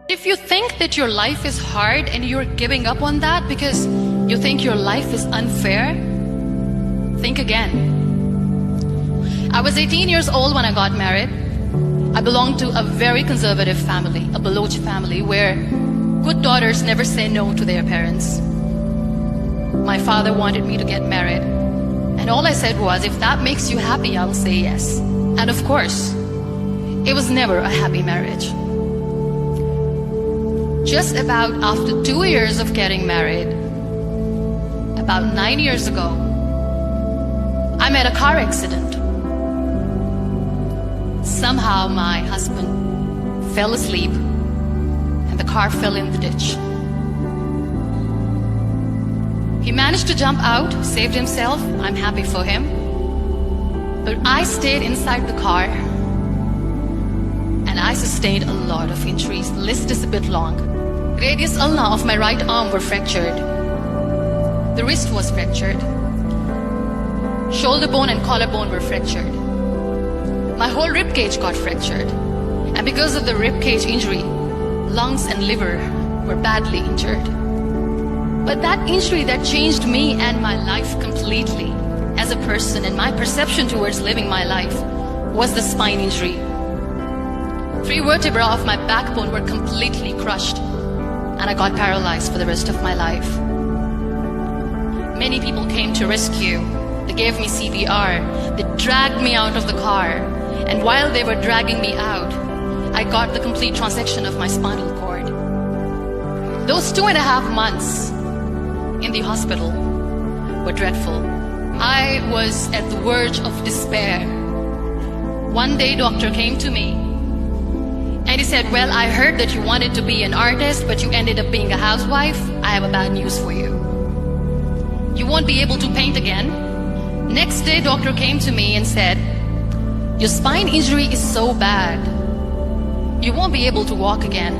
If you think that your life is hard and you're giving up on that because you think your life is unfair, think again. I was 18 years old when I got married. I belonged to a very conservative family, a Baloch family, where good daughters never say no to their parents. My father wanted me to get married, and all I said was, if that makes you happy, I'll say yes. And of course, it was never a happy marriage. Just about after 2 years of getting married, about 9 years ago, I met a car accident. Somehow my husband fell asleep and the car fell in the ditch. He managed to jump out, saved himself. I'm happy for him. But I stayed inside the car and I sustained a lot of injuries. The list is a bit long. Radius ulna of my right arm were fractured. The wrist was fractured. Shoulder bone and collarbone were fractured. My whole rib cage got fractured. And because of the rib cage injury, lungs and liver were badly injured. But that injury that changed me and my life completely as a person and my perception towards living my life was the spine injury. 3 vertebrae of my backbone were completely crushed and I got paralyzed for the rest of my life. Many people came to rescue. They gave me CPR. They dragged me out of the car. And while they were dragging me out, I got the complete transection of my spinal cord. Those 2.5 months in the hospital were dreadful. I was at the verge of despair. One day, doctor came to me and he said, well, I heard that you wanted to be an artist, but you ended up being a housewife. I have a bad news for you. You won't be able to paint again. Next day, doctor came to me and said, your spine injury is so bad, you won't be able to walk again.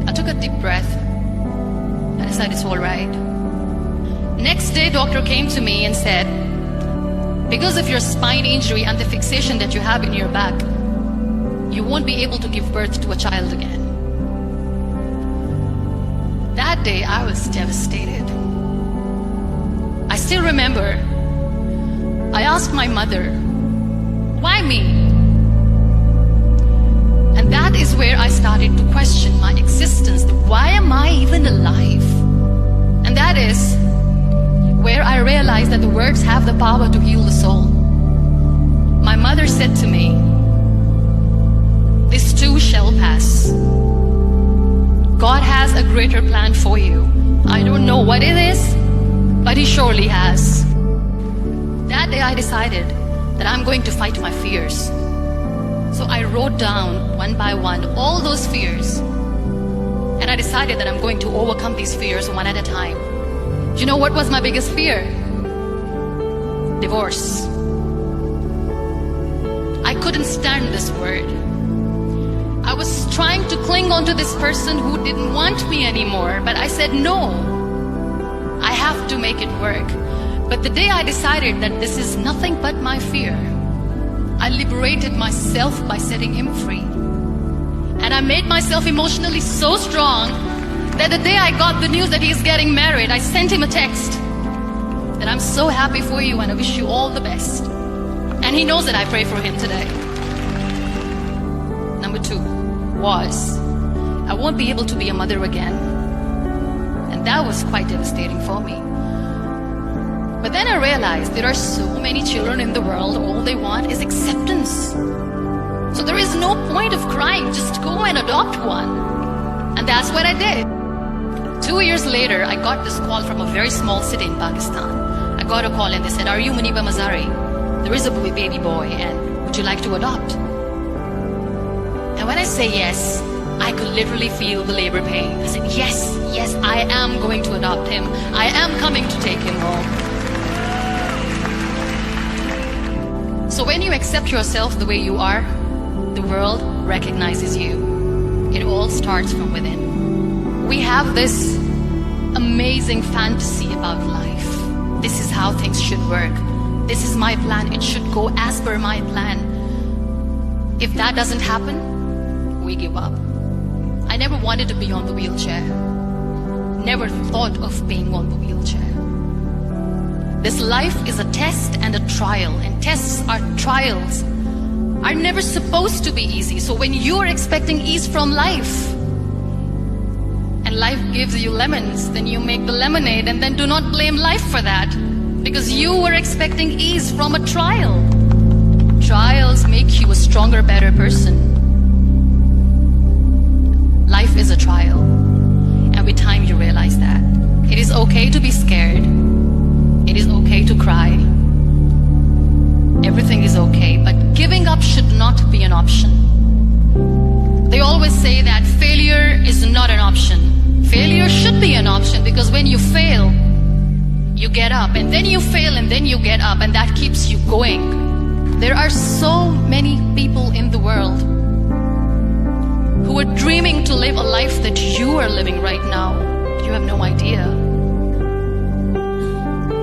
I took a deep breath and I said, it's all right. Next day, doctor came to me and said, because of your spine injury and the fixation that you have in your back, you won't be able to give birth to a child again. That day, I was devastated. I still remember, I asked my mother, why me? And that is where I started to question my existence. Why am I even alive? And that is where I realized that the words have the power to heal the soul. My mother said to me, this too shall pass. God has a greater plan for you. I don't know what it is, but He surely has. That day I decided that I'm going to fight my fears. So I wrote down one by one all those fears. And I decided that I'm going to overcome these fears one at a time. Do you know what was my biggest fear? Divorce. I couldn't stand this word. I was trying to cling on to this person who didn't want me anymore, but I said no. I have to make it work. But the day I decided that this is nothing but my fear, I liberated myself by setting him free. And I made myself emotionally so strong that the day I got the news that he's getting married, I sent him a text that I'm so happy for you and I wish you all the best. And he knows that I pray for him today. Number 2 was, I won't be able to be a mother again. And that was quite devastating for me. But then I realized there are so many children in the world, all they want is acceptance. So there is no point of crying, just go and adopt one. And that's what I did. 2 years later, I got this call from a very small city in Pakistan. I got a call and they said, are you Muneebamezari? There is a baby boy and would you like to adopt? And when I say yes, I could literally feel the labor pain. I said, yes, I am going to adopt him. I am coming to take him home. So when you accept yourself the way you are, the world recognizes you. It all starts from within. We have this amazing fantasy about life. This is how things should work. This is my plan. It should go as per my plan. If that doesn't happen, we give up. I never wanted to be on the wheelchair. Never thought of being on the wheelchair. This life is a test and a trial, and tests are trials are never supposed to be easy. So when you're expecting ease from life, and life gives you lemons, then you make the lemonade, and then do not blame life for that, because you were expecting ease from a trial. Trials make you a stronger, better person. Life is a trial, and with time you realize that. It is okay to be scared. It is okay to cry. Everything is okay, but giving up should not be an option. They always say that failure is not an option. Failure should be an option, because when you fail, you get up, and then you fail, and then you get up, and that keeps you going. There are so many people in the world who are dreaming to live a life that you are living right now. You have no idea.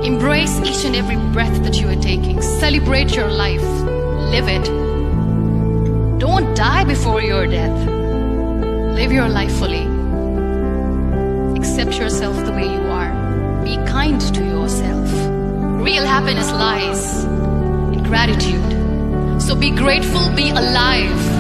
Embrace each and every breath that you are taking. Celebrate your life. Live it. Don't die before your death. Live your life fully. Accept yourself the way you are. Be kind to yourself. Real happiness lies in gratitude. So be grateful, be alive.